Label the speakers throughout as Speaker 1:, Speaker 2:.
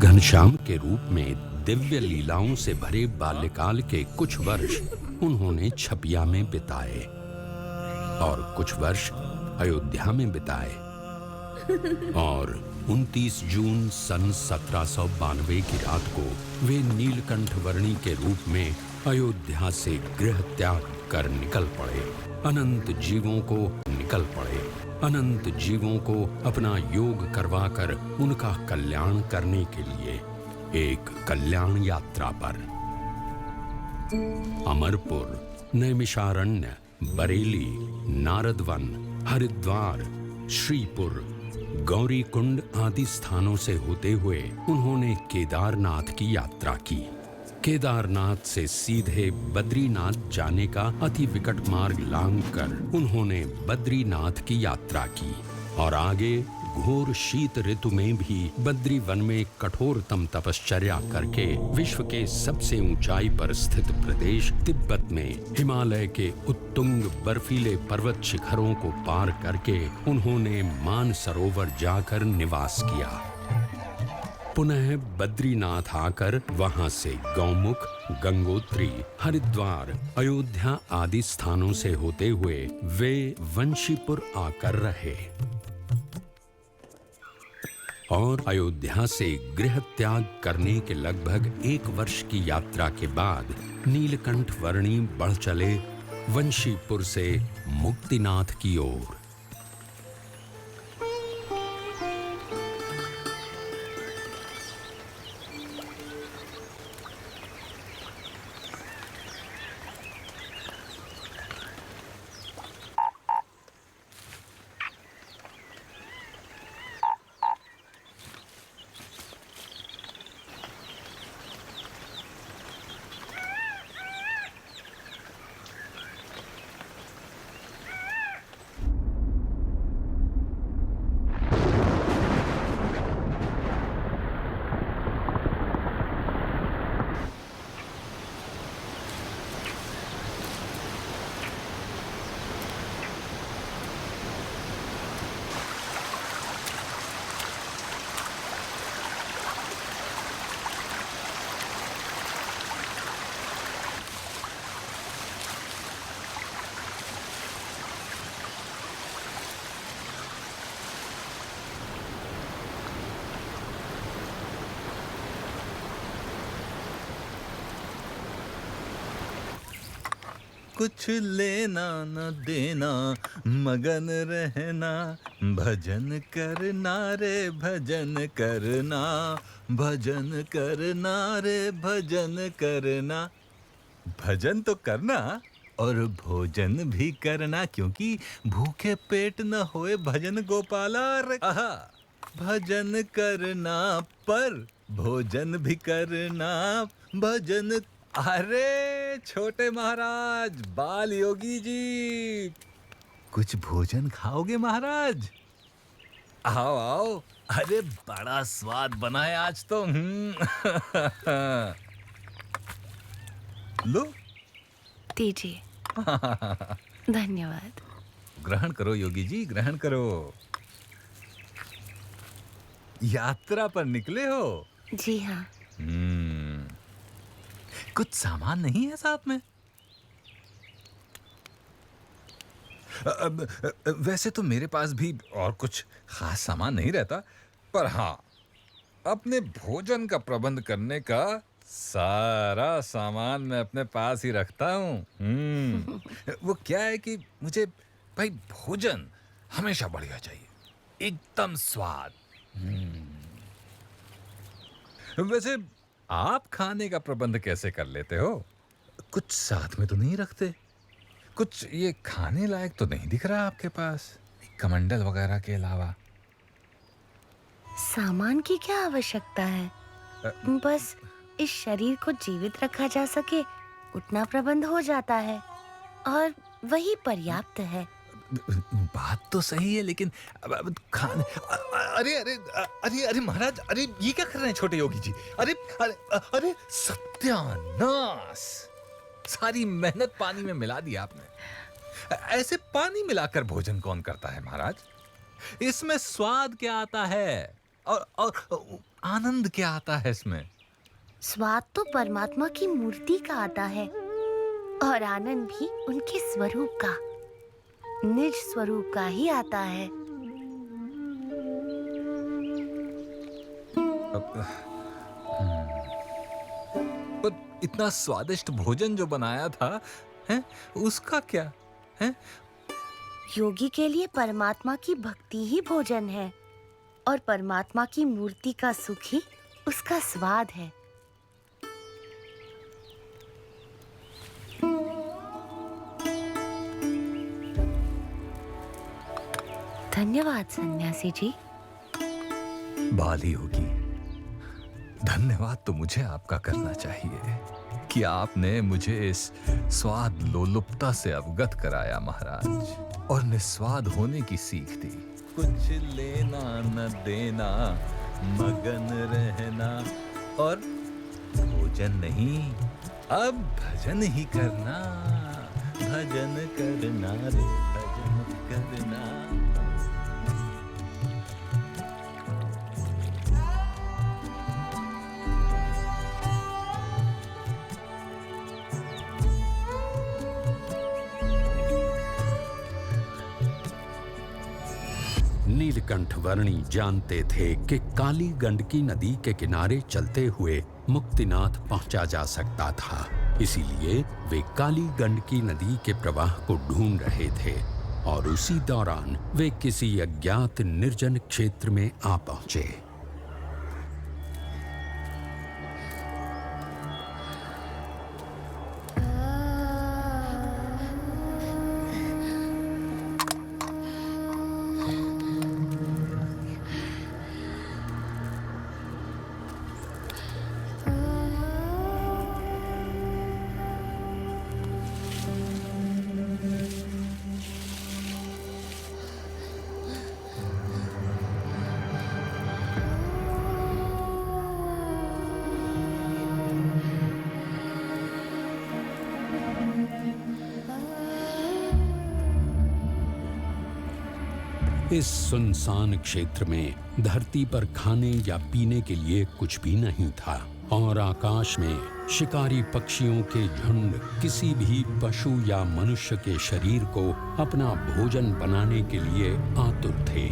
Speaker 1: घनश्याम के रूप में दिव्य लीलाओं से भरे बाल्यकाल के कुछ वर्ष उन्होंने छपिया में बिताए और कुछ वर्ष अयोध्या में बिताए। और 29 जून सन 1792 की रात को वे नीलकंठ वर्णी के रूप में अयोध्या से गृह त्याग कर निकल पड़े। अनंत जीवों को निकल पड़े, अनंत जीवों को अपना योग करवाकर उनका कल्याण करने के लिए एक कल्याण यात्रा पर। अमरपुर, नैमिषारण्य, बरेली, नारदवन, हरिद्वार, श्रीपुर, गौरीकुंड आदि स्थानों से होते हुए उन्होंने केदारनाथ की यात्रा की। केदारनाथ से सीधे बद्रीनाथ जाने का अति विकट मार्ग लांघकर उन्होंने बद्रीनाथ की यात्रा की और आगे घोर शीत ऋतु में भी बद्री वन में कठोरतम तपश्चर्या करके विश्व के सबसे ऊंचाई पर स्थित प्रदेश तिब्बत में हिमालय के उत्तुंग बर्फीले पर्वत शिखरों को पार करके उन्होंने मानसरोवर जाकर निवास किया। पुनः बद्रीनाथ आकर वहां से गौमुख, गंगोत्री, हरिद्वार, अयोध्या आदि स्थानों से होते हुए वे वंशीपुर आकर रहे और अयोध्या से गृह त्याग करने के लगभग 1 वर्ष की यात्रा के बाद नीलकंठ वर्णी बढ़ चले वंशीपुर से मुक्तिनाथ की ओर।
Speaker 2: कुछ लेना न देना, मगन रहना, भजन करना रे भजन करना, भजन करना रे भजन करना। भजन तो करना और भोजन भी करना, क्योंकि भूखे पेट न होए भजन गोपाला रे। आहा, भजन करना पर भोजन भी करना, भजन। अरे छोटे महाराज, बाल योगी जी, कुछ भोजन खाओगे महाराज? आओ आओ, अरे बड़ा स्वाद बना है आज तो। लो
Speaker 3: दीजिए। धन्यवाद।
Speaker 2: ग्रहण करो योगी जी, ग्रहण करो। यात्रा पर निकले हो?
Speaker 3: जी हाँ।
Speaker 2: कुछ सामान नहीं है साथ में? वैसे तो मेरे पास भी और कुछ खास सामान नहीं रहता, पर हाँ, अपने भोजन का प्रबंध करने का सारा सामान मैं अपने पास ही रखता हूँ। वो क्या है कि मुझे भाई भोजन हमेशा बढ़िया चाहिए, एकदम स्वाद। वैसे आप खाने का प्रबंध कैसे कर लेते हो? कुछ साथ में तो नहीं रखते? कुछ ये खाने लायक तो नहीं दिख रहा आपके पास, कमंडल वगैरह के अलावा?
Speaker 3: सामान की क्या आवश्यकता है? बस इस शरीर को जीवित रखा जा सके उतना प्रबंध हो जाता है और वही पर्याप्त है।
Speaker 2: बात तो सही है, लेकिन खाने। अरे अरे अरे अरे महाराज, अरे ये क्या कर रहे हैं छोटे योगी जी? अरे अरे अरे सत्यानाश, सारी मेहनत पानी में मिला दी आपने। ऐसे पानी मिलाकर भोजन कौन करता है महाराज? इसमें स्वाद क्या आता है? और आनंद क्या आता है इसमें?
Speaker 3: स्वाद तो परमात्मा की मूर्ति का आता है और आनंद भी उनके स्वरूप का, निज स्वरूप का ही आता है।
Speaker 2: पर इतना स्वादिष्ट भोजन जो बनाया था, हैं, उसका क्या है?
Speaker 3: योगी के लिए परमात्मा की भक्ति ही भोजन है और परमात्मा की मूर्ति का सुख ही उसका स्वाद है। धन्यवाद सन्यासी जी।
Speaker 2: बाली होगी, धन्यवाद तो मुझे आपका करना चाहिए कि आपने मुझे इस स्वाद लोलुपता से अवगत कराया महाराज, और निस्वाद होने की सीख दी। कुछ लेना न देना, मगन रहना, और भोजन नहीं, अब भजन ही करना। भजन करना रे, भजन करना।
Speaker 1: नीलकंठ वर्णी जानते थे कि काली गंडकी नदी के किनारे चलते हुए मुक्तिनाथ पहुंचा जा सकता था, इसीलिए वे काली गंडकी नदी के प्रवाह को ढूंढ रहे थे और उसी दौरान वे किसी अज्ञात निर्जन क्षेत्र में आ पहुंचे। इस सुनसान क्षेत्र में धरती पर खाने या पीने के लिए कुछ भी नहीं था और आकाश में शिकारी पक्षियों के झुंड किसी भी पशु या मनुष्य के शरीर को अपना भोजन बनाने के लिए आतुर थे।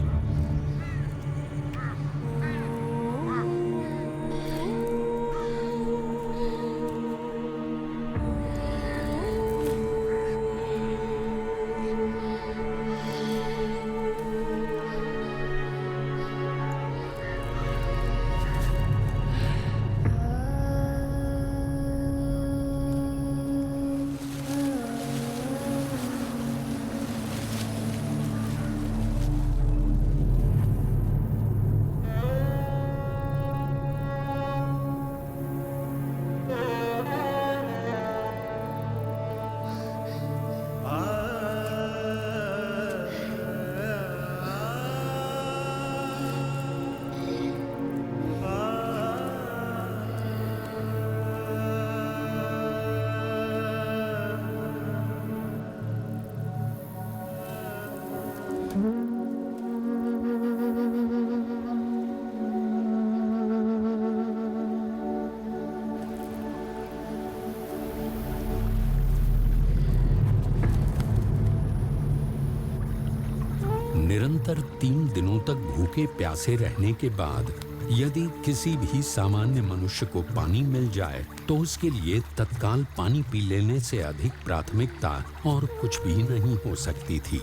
Speaker 1: निरंतर 3 दिनों तक भूखे प्यासे रहने के बाद यदि किसी भी सामान्य मनुष्य को पानी मिल जाए तो उसके लिए तत्काल पानी पी लेने से अधिक प्राथमिकता और कुछ भी नहीं हो सकती थी।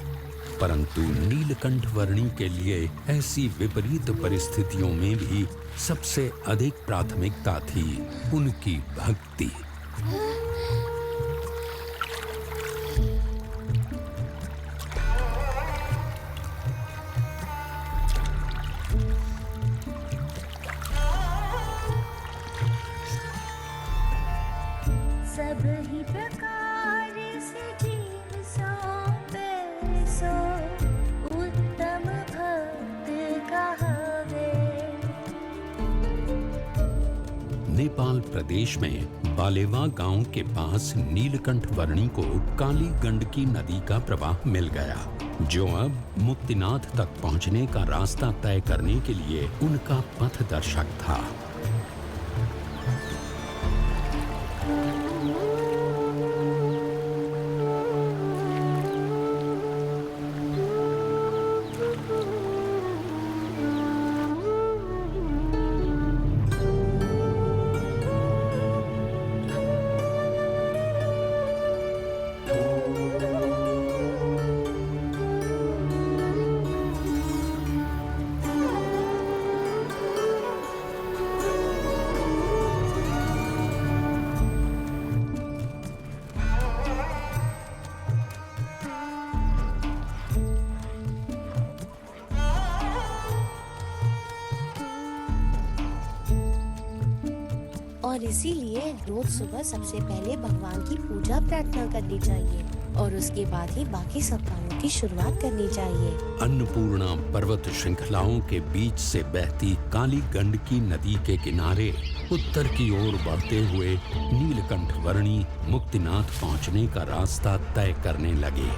Speaker 1: परंतु नीलकंठ वर्णी के लिए ऐसी विपरीत परिस्थितियों में भी सबसे अधिक प्राथमिकता थी उनकी भक्ति।
Speaker 4: सब ही प्रकार से जीव सौंपे सो उत्तम भक्त कहावे।
Speaker 1: नेपाल प्रदेश में बालेवा गांव के पास नीलकंठ वर्णी को काली गंडकी नदी का प्रवाह मिल गया। जो अब मुक्तिनाथ तक पहुंचने का रास्ता तय करने के लिए उनका पथदर्शक था।
Speaker 3: और इसीलिए रोज सुबह सबसे पहले भगवान की पूजा प्रार्थना करनी चाहिए और उसके बाद ही बाकी सब कामों की शुरुआत करनी चाहिए।
Speaker 1: अन्नपूर्णा पर्वत श्रृंखलाओं के बीच से बहती काली गंडकी नदी के किनारे उत्तर की ओर बढ़ते हुए नीलकंठ वर्णी मुक्तिनाथ पहुंचने का रास्ता तय करने लगे।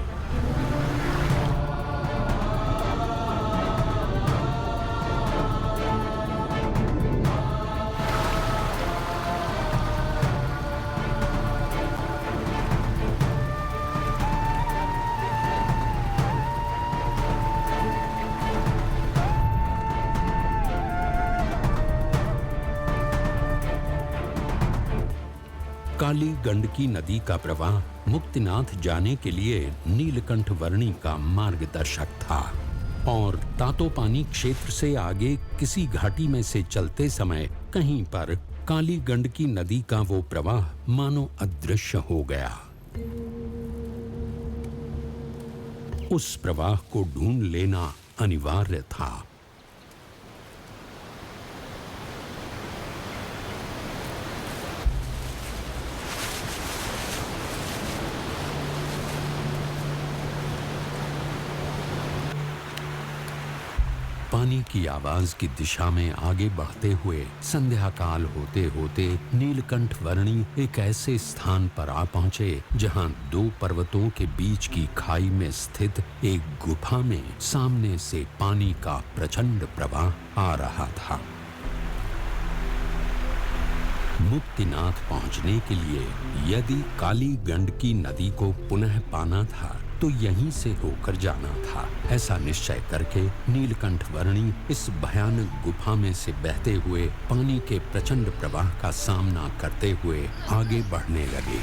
Speaker 1: काली गंडकी नदी का प्रवाह मुक्तिनाथ जाने के लिए नीलकंठ वर्णी का मार्गदर्शक था और तातोपानी क्षेत्र से आगे किसी घाटी में से चलते समय कहीं पर काली गंडकी नदी का वो प्रवाह मानो अदृश्य हो गया। उस प्रवाह को ढूंढ लेना अनिवार्य था। पानी की आवाज की दिशा में आगे बढ़ते हुए संध्या काल होते होते नीलकंठ वर्णी एक ऐसे स्थान पर आ पहुंचे जहां दो पर्वतों के बीच की खाई में स्थित एक गुफा में सामने से पानी का प्रचंड प्रवाह आ रहा था। मुक्तिनाथ पहुंचने के लिए यदि काली गंडकी नदी को पुनः पाना था तो यहीं से होकर जाना था। ऐसा निश्चय करके नीलकंठ वर्णी इस भयानक गुफा में से बहते हुए पानी के प्रचंड प्रवाह का सामना करते हुए आगे बढ़ने लगे।